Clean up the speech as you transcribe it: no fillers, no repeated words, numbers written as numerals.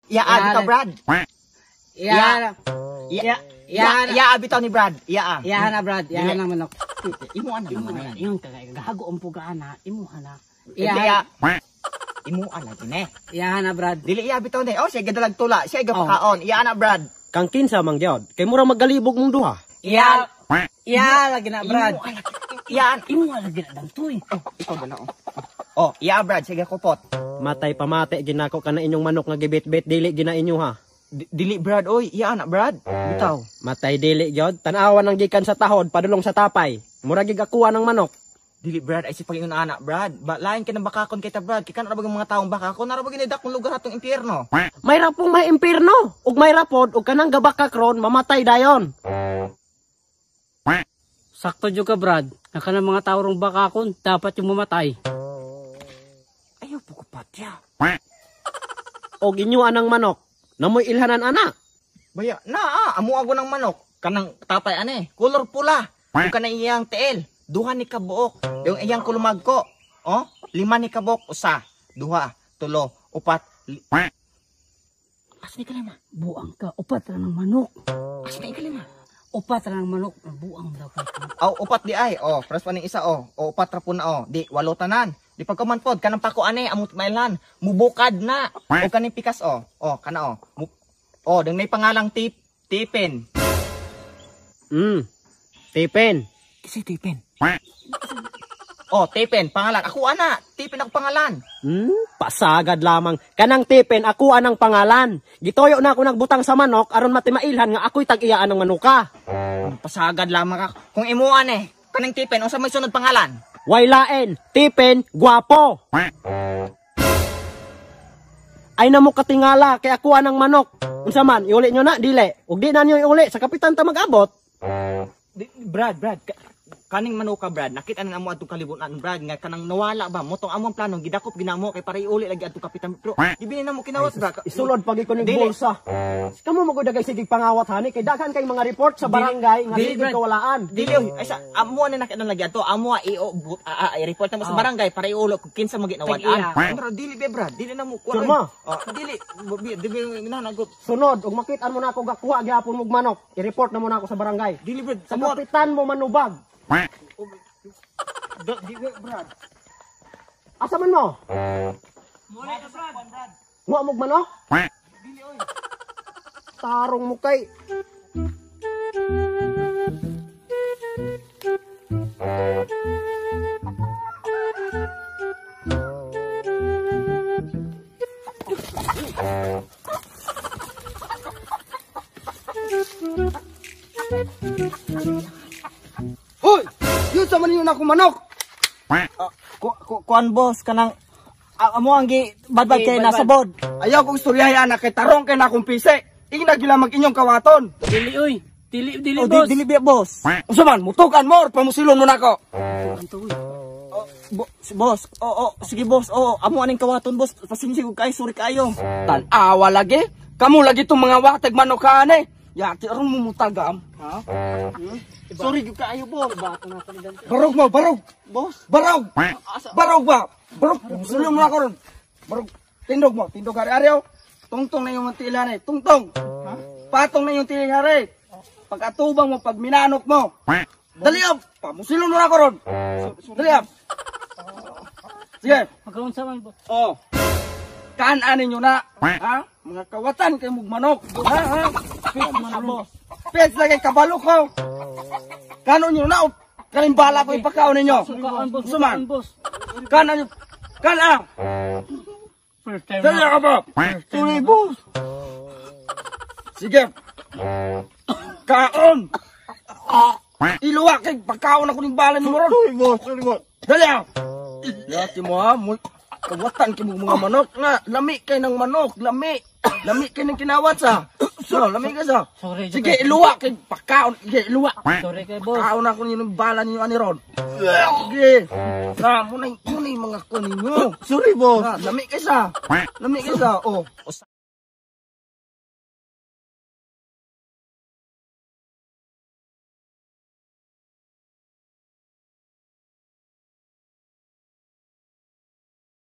Iyaan bitaw Brad. Iya. Iya bitaw ni Brad. Iya. Iya na Brad, iya na manok. Imuan na naman. Yung kagay gago ang pugana, imuha na. Iya. Imuan na din eh. Iya na Brad. Dili iya bitaw ni. Oh, siya gadalag tula. Siya gapakaon. Iya na Brad. Kang kinsa mang gyud. Kay mura maggalibog mong duha. Iya. Iya lagi na Brad. Iyaan. Imuha lagi na dangtoy. Oh, ikaw dala oh. Oh, iya Brad, sige kupot. Matay pamate ginako ka na inyong manok nga gibit-bit dili gina inyo ha. Dili Brad oy, iya anak Brad. Bitaw. Matay dili gyud. Tan-awan ang gikan sa tahod padulong sa tapay. Mura gig akuha ng manok. Dili Brad ay si pagingon anak Brad. Lain ka na bakakon kita Brad. Kay kan arabag mga taong bakakon, arabag ni dakong lugar atong impyerno. May rapong may impirno. Ug may rapod ug kanang gabakak ron mamatay dayon. Sakto jud ka Brad. Naka ng mga tao rong bakakon, dapat yung mamatay. Ayaw po kapatya. Og inyo anang manok. Namoy ilhanan ana. Baya, amo ako ng manok. Kanang tapay ane, color pula. Yung kanang iyang tiil, duha ni kabuok. Yung iyang kulumag ko, oh, 5 ni kabuok, usa, duha, tulo, upat, As ni kalima. Buang ka, upat ra ng manok. As ni kalima. Upat ra ng manok, buang daw ka. Upat di ay, oh, pras pa ning isa, oh, upat ra po na, oh, di, 8 tanan. Di pagkamanpod, kanang pako ane, amot mailhan, mubukad na. O kaning pikas, oh, kana, oh. Oh, dang may pangalang tipin. Tipin. Kasi tipin. Oh, tipin, pangalan. Ako ana, tipin ako pangalan. Pasagad lamang. Kanang tipin, ako anang pangalan. Gitoyo na ako nagbutang sa manok, aron matimailhan nga ako'y tag-iyaan ng manuka. Pasagad lamang ako. Kung imuan kanang tipin, o sa may sunod pangalan? Waylaen, tipin, guwapo. Ay na mo katingala, kay ako anang manok. Unsa man, iuli nyo na, dili. Ug di na nyo iuli, sa kapitan ta mag-abot. Brad, kaning manuka Brad, nakita na amo atong kalibutan Brad nga kanang nawala ba motong among plano gidakop ginamo kay para iuli lagi atong kapitan pero gibini na mo kinawat Brad. Isulod pag iko ning bulsa. Kamo mo gud dagay sige pangawat hani kay daghan kay mga report sa barangay nga dili kawalaan. Dili ay sa amo na nakita lagi ato amo i-report na mo sa barangay para iulo kung kinsa mo ginawadaan. Pero dili be Brad, dili na mo kuha. Dili nanagot. Sunod ug makit-an mo na ako gakuha gyapon mog manok. I-report na mo na ako sa barangay. Dili Brad, sa kapitan mo manubag. Brad. Asa man mo? Muli ka Brad. Mo mog manok? Dili oy. Tarong mo kay. Hoy! Yun sa maninyo na akong manok! Kuan boss kanang amo ang badbad kay nasa bod. Ayaw kong istoryahan na kay tarong kay na akong pise. Inag yun mag inyong kawaton. Dili oy. Dili boss. Dili boss. Unsa man, mutukan mo or pamusilon mo na ako. Boss, sige boss. Amo aning kawaton boss. Pasensya ko kay sorry kayo. Tan-awa lagi. Kamu lagi itong mga watag manok ka ane. Yati aron mo mutagam, ha? Sorry ko kayo boss. Barog mo, barog. Boss. Barog. Barog ba? Barog. Pamusilon mo na ako ron. Barog. Tindog mo, tindog hari-hari. Tungtong na yung tilan eh. Tungtong. Ha? Patong na yung tilan hari. Pag-atubang mo, pag minanok mo. Dali up. Pamusilon mo na ako ron. Dali up. Sige. Magkaroon sa man boss. Kaan-anin nyo na. Ha? Mga kawatan kay mugmanok. Ha? Fit man boss. Pets lagi kabalo ko. Kano nyo na. Kalimbala ko ipakaw ninyo. Sukaan boss. Suman. Boss. Kana nyo. Kana. First time. Dali ka ba? Sorry boss. Sige. Kaon. Iluwa kay pagkaon ako ng bala ni Moron. Sorry boss. Dali ka. Yati mo ha. Kawatan kay mga manok na lami kay ng manok, lami kay ng kinawat sa. So, lami ka sa. Sorry. Sige, iluwa kay pagkaon, sige, iluwa. Sorry kay boss. Kaon ako yung bala niyo ani ron. Sige. Na, muna yung mga kunin nyo. Sorry boss. Lami kay sa. Oh.